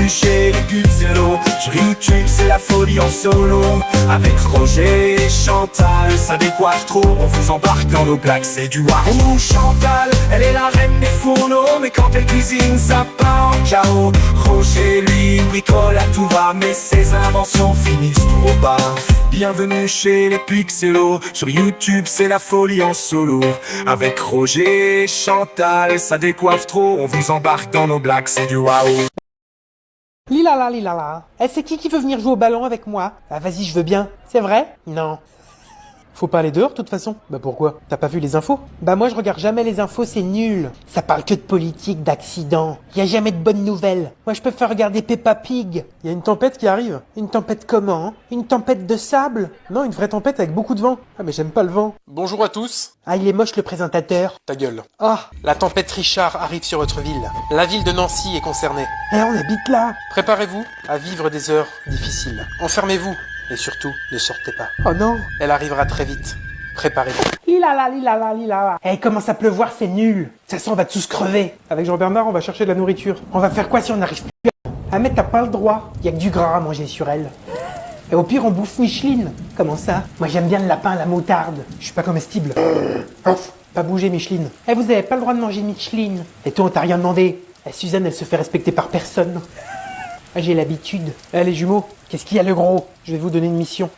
Bienvenue chez les Pixelos. Sur YouTube c'est la folie en solo. Avec Roger et Chantal, ça décoiffe trop. On vous embarque dans nos blagues, c'est du waouh. Chantal, elle est la reine des fourneaux, mais quand elle cuisine ça part en chaos. Roger lui bricole à tout va, mais ses inventions finissent trop bas. Bienvenue chez les Pixelos. Sur YouTube c'est la folie en solo. Avec Roger et Chantal, ça décoiffe trop. On vous embarque dans nos blagues, c'est du waouh. Lilala, lilala. C'est qui veut venir jouer au ballon avec moi? Ah vas-y, je veux bien. C'est vrai? Non. Faut pas aller dehors de toute façon. Bah pourquoi? T'as pas vu les infos? Bah moi je regarde jamais les infos, c'est nul. Ça parle que de politique, d'accidents. Y a jamais de bonnes nouvelles. Moi je peux faire regarder Peppa Pig. Y a une tempête qui arrive. Une tempête comment? Une tempête de sable? Non, une vraie tempête avec beaucoup de vent. Ah mais j'aime pas le vent. Bonjour à tous. Ah il est moche le présentateur. Ta gueule. Ah, La tempête Richard arrive sur votre ville. La ville de Nancy est concernée. on habite là. Préparez-vous à vivre des heures difficiles. Enfermez-vous et surtout ne sortez pas. Oh non. Elle arrivera très vite. Préparez-vous. Lilala, lilala, lilala. Commence à pleuvoir, c'est nul. Ça sent, on va tous crever. Avec Jean-Bernard, on va chercher de la nourriture. On va faire quoi si on n'arrive plus à... mais t'as pas le droit. Y a que du gras à manger sur elle. Et au pire, on bouffe Micheline. Comment ça? Moi, j'aime bien le lapin à la moutarde. Je suis pas comestible. Pas bouger, Micheline. Vous avez pas le droit de manger Micheline. Et toi, on t'a rien demandé. Suzanne, elle se fait respecter par personne. J'ai l'habitude. Les jumeaux, qu'est-ce qu'il y a le gros? Je vais vous donner une mission.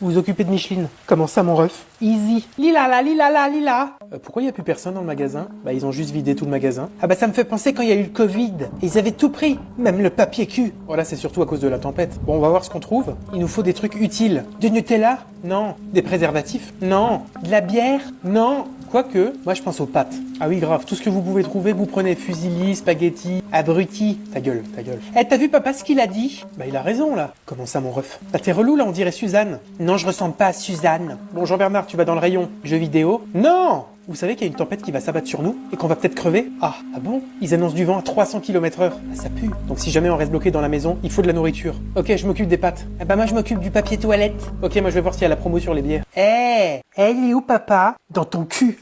Vous vous occupez de Micheline. Comment ça, mon ref? Easy. Lilala, lilala, lila. Pourquoi il y a plus personne dans le magasin? Bah, ils ont juste vidé tout le magasin. Ah bah, ça me fait penser quand il y a eu le Covid. Et ils avaient tout pris. Même le papier cul. Voilà, c'est surtout à cause de la tempête. Bon, on va voir ce qu'on trouve. Il nous faut des trucs utiles. Du Nutella? Non. Des préservatifs? Non. De la bière? Non. Quoique, moi je pense aux pâtes. Ah oui, grave, tout ce que vous pouvez trouver, vous prenez fusilli, spaghetti, abruti. Ta gueule, ta gueule. T'as vu papa ce qu'il a dit? Bah il a raison là. Comment ça mon ref? Bah t'es relou là, on dirait Suzanne. Non, je ressemble pas à Suzanne. Bon Jean-Bernard, tu vas dans le rayon jeux vidéo? Non! Vous savez qu'il y a une tempête qui va s'abattre sur nous et qu'on va peut-être crever? Ah bon? Ils annoncent du vent à 300 km/h. Ah, ça pue. Donc si jamais on reste bloqué dans la maison, il faut de la nourriture. Ok, je m'occupe des pâtes. Bah moi je m'occupe du papier toilette. Ok, moi je vais voir s'il y a la promo sur les bières. Il est où papa? Dans ton cul.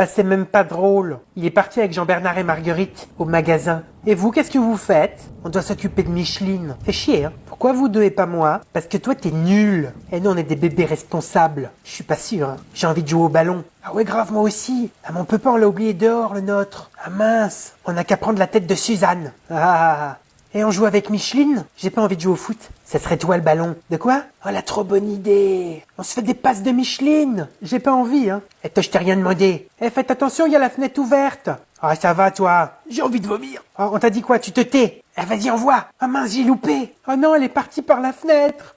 C'est même pas drôle. Il est parti avec Jean-Bernard et Marguerite au magasin. Et vous, qu'est-ce que vous faites? On doit s'occuper de Micheline. Fait chier, hein? Pourquoi vous deux et pas moi? Parce que toi, t'es nul. Et nous, on est des bébés responsables. Je suis pas sûr, hein. J'ai envie de jouer au ballon. Ah ouais, grave, moi aussi. Ah, mon papa, on l'a oublié dehors, le nôtre. Ah mince. On a qu'à prendre la tête de Suzanne. Et on joue avec Micheline? J'ai pas envie de jouer au foot. Ça serait toi le ballon. De quoi? Oh la trop bonne idée. On se fait des passes de Micheline. J'ai pas envie, hein. Et toi je t'ai rien demandé. Faites attention, il y a la fenêtre ouverte. Ah ça va toi. J'ai envie de vomir. Oh, on t'a dit quoi? Tu te tais? Vas-y envoie. Ah mince, j'ai loupé. Oh non, elle est partie par la fenêtre.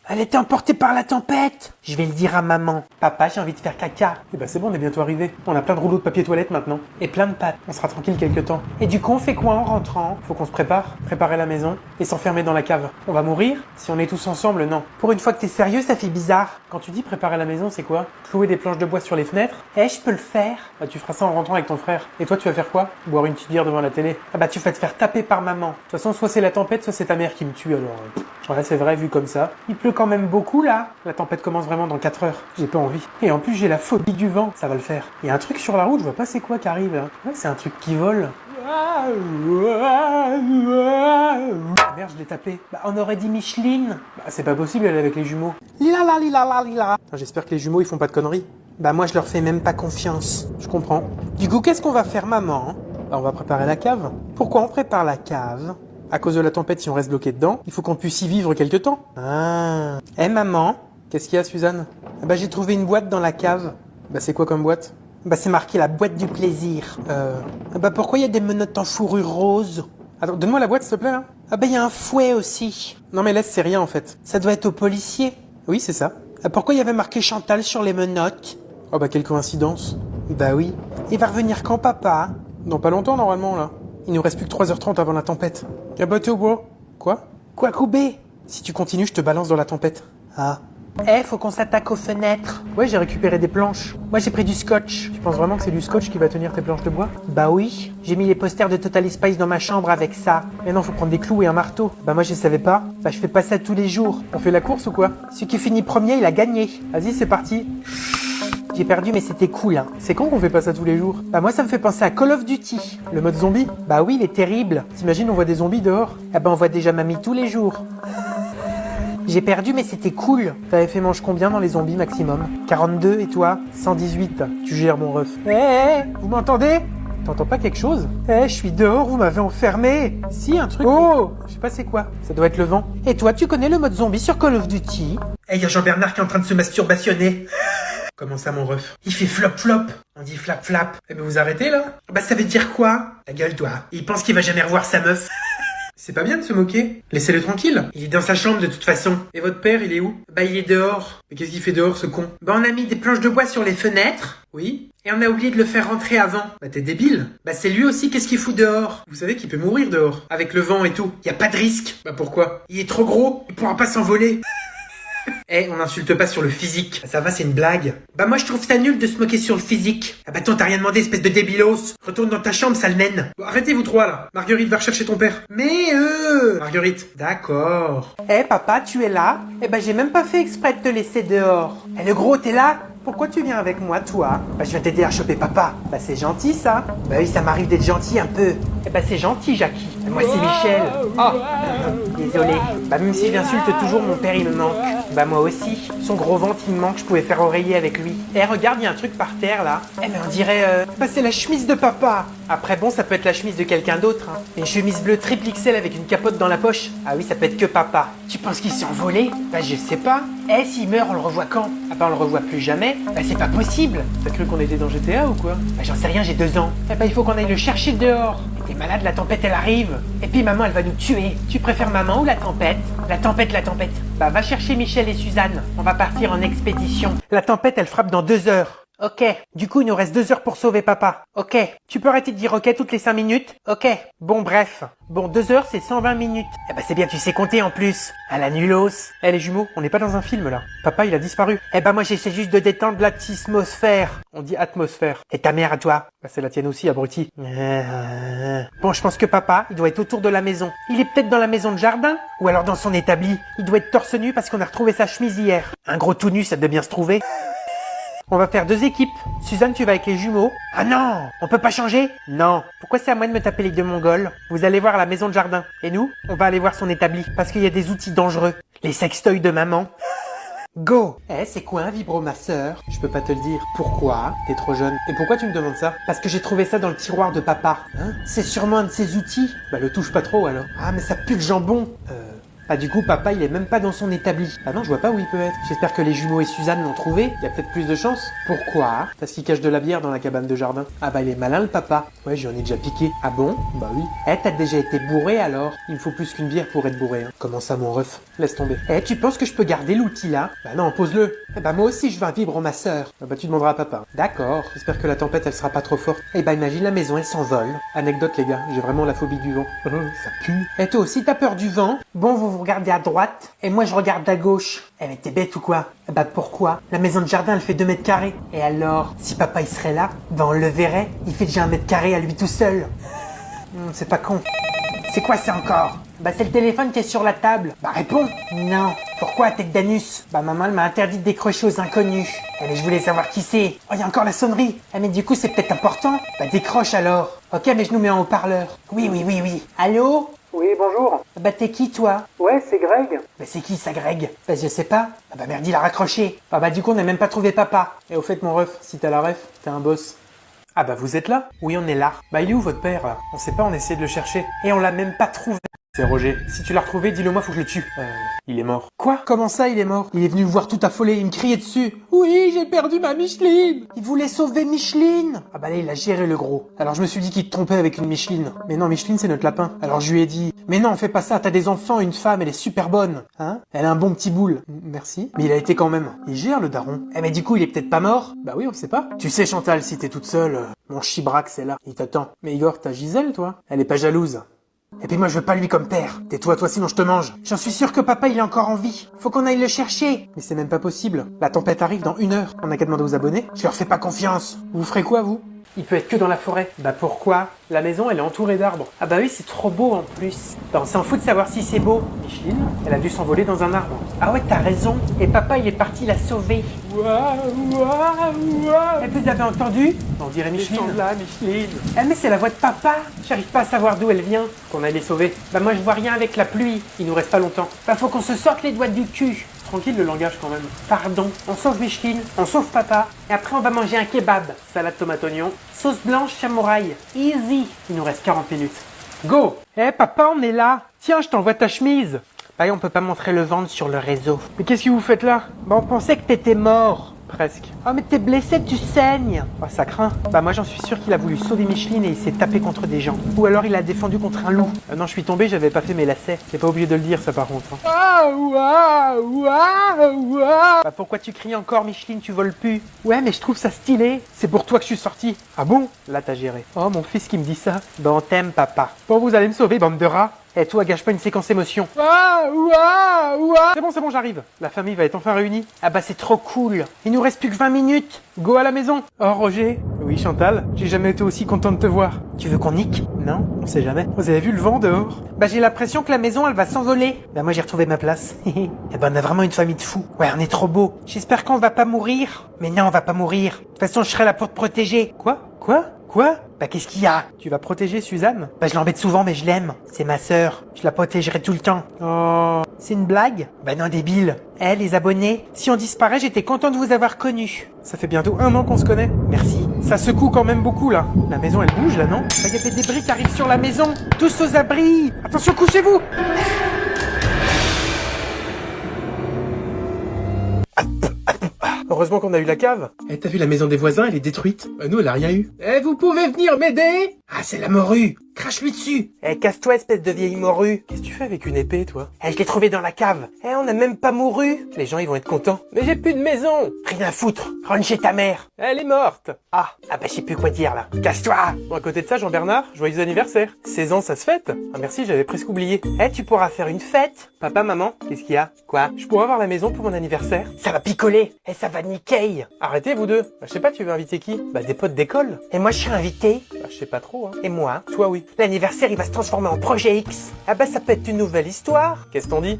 Elle était emportée par la tempête. Je vais le dire à maman. Papa, j'ai envie de faire caca. C'est bon, on est bientôt arrivé. On a plein de rouleaux de papier toilette maintenant. Et plein de pâtes. On sera tranquille quelques temps. Et du coup, on fait quoi en rentrant? Faut qu'on se prépare. Préparer la maison. Et s'enfermer dans la cave. On va mourir? Si on est tous ensemble, non. Pour une fois que t'es sérieux, ça fait bizarre. Quand tu dis préparer la maison, c'est quoi? Clouer des planches de bois sur les fenêtres? Je peux le faire. Bah tu feras ça en rentrant avec ton frère. Et toi, tu vas faire quoi? Boire une petite bière devant la télé? Tu vas te faire taper par maman. De toute façon, soit c'est la tempête, soit c'est ta mère qui me tue, alors... Ouais, c'est vrai, vu comme ça. Il pleut quand même beaucoup, là. La tempête commence vraiment dans 4 heures. J'ai pas envie. Et en plus, j'ai la phobie du vent. Ça va le faire. Il y a un truc sur la route, je vois pas c'est quoi qui arrive, là. Ouais, c'est un truc qui vole. Merde, je l'ai tapé. On aurait dit Micheline. C'est pas possible, elle est avec les jumeaux. Lilala, lilala, lilala. J'espère que les jumeaux, ils font pas de conneries. Moi, je leur fais même pas confiance. Je comprends. Du coup, qu'est-ce qu'on va faire, maman? On va préparer la cave. Pourquoi on prépare la cave? À cause de la tempête, si on reste bloqué dedans, il faut qu'on puisse y vivre quelque temps. Maman? Qu'est-ce qu'il y a, Suzanne? J'ai trouvé une boîte dans la cave. C'est quoi comme boîte? C'est marqué la boîte du plaisir. Pourquoi il y a des menottes en fourrure rose? Attends, donne-moi la boîte, s'il te plaît, là. Il y a un fouet aussi. Non, mais laisse, c'est rien, en fait. Ça doit être au policier. Oui, c'est ça. Pourquoi il y avait marqué Chantal sur les menottes? Quelle coïncidence. Oui. Il va revenir quand, papa? Dans pas longtemps, normalement, là. Il nous reste plus que 3h30 avant la tempête. T'es au bois. Quoi? Quoi, Koubé? Si tu continues, je te balance dans la tempête. Faut qu'on s'attaque aux fenêtres. Ouais, j'ai récupéré des planches. Moi, j'ai pris du scotch. Tu penses vraiment que c'est du scotch qui va tenir tes planches de bois? Oui. J'ai mis les posters de Totally Spice dans ma chambre avec ça. Mais non, faut prendre des clous et un marteau. Moi, je savais pas. Je fais pas ça tous les jours. On fait la course ou quoi? Celui qui finit premier, il a gagné. Vas-y, c'est parti. J'ai perdu mais c'était cool, hein. C'est con qu'on fait pas ça tous les jours. Bah moi ça me fait penser à Call of Duty. Le mode zombie. Bah oui, il est terrible. T'imagines on voit des zombies dehors? Ah bah on voit déjà mamie tous les jours. J'ai perdu mais c'était cool. T'avais fait manche combien dans les zombies maximum? 42 et toi? 118. Tu gères mon ref. Vous m'entendez? T'entends pas quelque chose? Je suis dehors, vous m'avez enfermé. Si, un truc. Oh, je sais pas c'est quoi. Ça doit être le vent. Et toi, tu connais le mode zombie sur Call of Duty? Y a Jean-Bernard qui est en train de se masturbationner. Comment ça, mon ref? Il fait flop-flop. On dit flap-flap. Eh mais vous arrêtez, là? Bah ça veut dire quoi? Ta gueule, toi. Il pense qu'il va jamais revoir sa meuf. C'est pas bien de se moquer. Laissez-le tranquille. Il est dans sa chambre de toute façon. Et votre père, il est où? Bah il est dehors. Mais qu'est-ce qu'il fait dehors, ce con? Bah on a mis des planches de bois sur les fenêtres. Oui. Et on a oublié de le faire rentrer avant. Bah t'es débile. Bah c'est lui aussi, qu'est-ce qu'il fout dehors? Vous savez qu'il peut mourir dehors. Avec le vent et tout. Y a pas de risque. Bah pourquoi? Il est trop gros. Il pourra pas s'envoler. On n'insulte pas sur le physique. Ça va, c'est une blague. Bah moi je trouve ça nul de se moquer sur le physique. Ah bah attends, t'as rien demandé, espèce de débilos. Retourne dans ta chambre, sale naine. Bon, arrêtez vous trois là. Marguerite va rechercher ton père. Mais Marguerite, d'accord. Papa, tu es là? Bah j'ai même pas fait exprès de te laisser dehors. Le gros, t'es là? Pourquoi tu viens avec moi, toi? Bah je viens t'aider à choper papa. Bah c'est gentil ça. Bah oui, ça m'arrive d'être gentil un peu. Bah c'est gentil, Jackie. Moi c'est Michel. Oh, désolé. Bah même si j'insulte toujours, mon père il me manque. Bah moi aussi. Son gros ventre il me manque, je pouvais faire oreiller avec lui. Regarde, il y a un truc par terre là. Mais on dirait... Bah c'est la chemise de papa. Après bon, ça peut être la chemise de quelqu'un d'autre. Hein. Une chemise bleue triple XL avec une capote dans la poche. Ah oui, ça peut être que papa. Tu penses qu'il s'est envolé? Bah je sais pas. S'il meurt, on le revoit quand? Ah bah on le revoit plus jamais. Bah c'est pas possible. T'as cru qu'on était dans GTA ou quoi? Bah j'en sais rien, j'ai 2 ans. Bah il faut qu'on aille le chercher dehors. T'es malade, la tempête elle arrive. Et puis maman elle va nous tuer. Tu préfères maman ou la tempête? La tempête, la tempête. Bah va chercher Michel et Suzanne. On va partir en expédition. La tempête elle frappe dans 2 heures. Ok. Du coup il nous reste 2 heures pour sauver papa. Ok. Tu peux arrêter de dire ok toutes les 5 minutes? Ok. Bon bref. Bon 2 heures c'est 120 minutes. Bah c'est bien, tu sais compter en plus. À la nulos. Les jumeaux, on n'est pas dans un film là. Papa il a disparu. Bah moi j'essaie juste de détendre l'atmosphère. On dit atmosphère. Et ta mère à toi? Bah c'est la tienne aussi, abruti. Bon je pense que papa il doit être autour de la maison. Il est peut-être dans la maison de jardin? Ou alors dans son établi. Il doit être torse nu parce qu'on a retrouvé sa chemise hier. Un gros tout nu ça doit bien se trouver. On va faire 2 équipes. Suzanne, tu vas avec les jumeaux. Ah non, on peut pas changer? Non. Pourquoi c'est à moi de me taper les 2 mongols? Vous allez voir la maison de jardin. Et nous, on va aller voir son établi. Parce qu'il y a des outils dangereux. Les sextoys de maman. Go! C'est quoi un vibromasseur? Je peux pas te le dire. Pourquoi? T'es trop jeune. Et pourquoi tu me demandes ça? Parce que j'ai trouvé ça dans le tiroir de papa. C'est sûrement un de ses outils. Bah le touche pas trop alors. Ah mais ça pue le jambon. Ah du coup papa il est même pas dans son établi. Ah non je vois pas où il peut être. J'espère que les jumeaux et Suzanne l'ont trouvé. Il y a peut-être plus de chance. Pourquoi? Parce qu'il cache de la bière dans la cabane de jardin. Ah bah il est malin le papa. Ouais j'en ai déjà piqué. Ah bon? Bah oui. T'as déjà été bourré alors? Il me faut plus qu'une bière pour être bourré. Hein. Comment ça mon ref? Laisse tomber. Tu penses que je peux garder l'outil là? Bah non pose-le. Bah moi aussi je veux un vibromasseur. Bah tu demanderas à papa. D'accord. J'espère que la tempête elle sera pas trop forte. Bah imagine la maison elle s'envole. Anecdote les gars, j'ai vraiment la phobie du vent. Ça pue. Toi aussi t'as peur du vent? Bon vous regardez à droite, et moi je regarde à gauche. Mais t'es bête ou quoi? Bah pourquoi? La maison de jardin elle fait 2 mètres carrés. Et alors, si papa il serait là, bah on le verrait. Il fait déjà 1 mètre carré à lui tout seul. C'est pas con. C'est quoi ça encore? Bah c'est le téléphone qui est sur la table. Bah réponds. Non. Pourquoi tête d'anus? Bah maman elle m'a interdit de décrocher aux inconnus. Mais je voulais savoir qui c'est. Oh y a encore la sonnerie. Mais du coup c'est peut-être important. Bah décroche alors. Ok mais je nous mets en haut-parleur. Oui. Allô? Oui, bonjour. Bah t'es qui toi? Ouais, c'est Greg. Bah c'est qui ça Greg? Bah je sais pas. Ah bah merde, il a raccroché. Ah bah du coup on n'a même pas trouvé papa. Et au fait mon ref, si t'as la ref, t'es un boss. Ah bah vous êtes là? Oui on est là. Bah il est où votre père là? On sait pas, on essaie de le chercher. Et on l'a même pas trouvé. C'est Roger. Si tu l'as retrouvé, dis-le moi, faut que je le tue. Il est mort. Quoi? Comment ça, il est mort? Il est venu me voir tout affolé, il me criait dessus. Oui, j'ai perdu ma Micheline. Il voulait sauver Micheline. Ah bah là, il a géré le gros. Alors je me suis dit qu'il te trompait avec une Micheline. Mais non, Micheline, c'est notre lapin. Alors je lui ai dit, mais non, fais pas ça, t'as des enfants, une femme, elle est super bonne. Hein? Elle a un bon petit boule. Merci. Mais il a été quand même. Il gère le daron. Mais du coup, il est peut-être pas mort? Bah oui, on sait pas. Tu sais, Chantal, si t'es toute seule, mon chibrac, c'est là. Il t'attend. Mais Igor, t'as Gisèle, toi? Elle est pas jalouse. Et puis moi je veux pas lui comme père. Tais-toi toi sinon je te mange. J'en suis sûr que papa il est encore en vie. Faut qu'on aille le chercher. Mais c'est même pas possible. La tempête arrive dans 1 heure. On a qu'à demander aux abonnés. Je leur fais pas confiance. Vous ferez quoi vous? Il peut être que dans la forêt. Bah pourquoi? La maison, elle est entourée d'arbres. Ah bah oui, c'est trop beau en plus. Bah on s'en fout de savoir si c'est beau. Micheline, elle a dû s'envoler dans un arbre. Ah ouais, t'as raison. Et papa, il est parti la sauver. Et vous avez entendu? On dirait Micheline. Là, Micheline. Eh mais c'est la voix de papa. J'arrive pas à savoir d'où elle vient. Qu'on aille les sauver. Bah moi, je vois rien avec la pluie. Il nous reste pas longtemps. Bah faut qu'on se sorte les doigts du cul. Tranquille le langage quand même. Pardon, on sauve Micheline, on sauve papa, et après on va manger un kebab. Salade tomate oignon, sauce blanche samouraï. Easy. Il nous reste 40 minutes. Go. Eh papa, on est là. Tiens, je t'envoie ta chemise. Bah on peut pas montrer le ventre sur le réseau. Mais qu'est-ce que vous faites là? Bah on pensait que t'étais mort. Presque. Oh mais t'es blessé, tu saignes. Oh ça craint. Bah moi j'en suis sûr qu'il a voulu sauver Micheline et il s'est tapé contre des gens. Ou alors il a défendu contre un loup. Non je suis tombé, j'avais pas fait mes lacets. T'es pas obligé de le dire ça par contre. Bah pourquoi tu cries encore Micheline, tu voles plus? Ouais mais je trouve ça stylé. C'est pour toi que je suis sorti. Ah bon? Là t'as géré. Oh mon fils qui me dit ça. Bah on t'aime papa. Bon vous allez me sauver bande de rats. Et toi, gâche pas une séquence émotion. C'est bon, j'arrive. La famille va être enfin réunie. Ah bah c'est trop cool. Il nous reste plus que 20 minutes. Go à la maison. Oh Roger. Oui Chantal, j'ai jamais été aussi content de te voir. Tu veux qu'on nique? Non, on sait jamais. Vous avez vu le vent dehors? Bah j'ai l'impression que la maison elle va s'envoler. Bah moi j'ai retrouvé ma place. Eh ben on a vraiment une famille de fous. Ouais, on est trop beau. J'espère qu'on va pas mourir. Mais non, on va pas mourir. De toute façon, je serai là pour te protéger. Quoi? Bah qu'est-ce qu'il y a? Tu vas protéger Suzanne? Bah je l'embête souvent mais je l'aime. C'est ma sœur. Je la protégerai tout le temps. Oh. C'est une blague? Bah non débile. Eh les abonnés, si on disparaît, j'étais content de vous avoir connus. Ça fait bientôt 1 an qu'on se connaît. Merci. Ça secoue quand même beaucoup là. La maison elle bouge là non? Bah y a des débris qui arrivent sur la maison. Tous aux abris. Attention, couchez-vous. Heureusement qu'on a eu la cave. Eh, t'as vu la maison des voisins, elle est détruite. Nous, elle a rien eu. Eh, vous pouvez venir m'aider? Ah, c'est la morue. Crache-lui dessus. Eh, casse-toi, espèce de vieille morue. Qu'est-ce que tu fais avec une épée, toi? Eh, je l'ai trouvée dans la cave. Eh, on n'a même pas mouru. Les gens, ils vont être contents. Mais j'ai plus de maison. Rien à foutre. Rentre chez ta mère. Elle est morte. Ah bah, je sais plus quoi dire, là. Casse-toi. Bon, à côté de ça, Jean-Bernard, joyeux anniversaire. 16 ans, ça se fête? Ah, merci, j'avais presque oublié. Eh, tu pourras faire une fête. Papa, maman, qu'est-ce qu'il y a? Quoi? Je pourrais avoir la maison pour mon anniversaire? Ça va picoler. Eh, ça va niquer. Arrêtez, vous deux. Bah, je sais pas, tu veux inviter qui? Bah, des potes d'école. Et moi, je suis invité. Bah, je sais pas trop, hein. Et moi? Toi, oui. L'anniversaire, il va se transformer en projet X. Ah bah, ça peut être une nouvelle histoire. Qu'est-ce qu'on dit?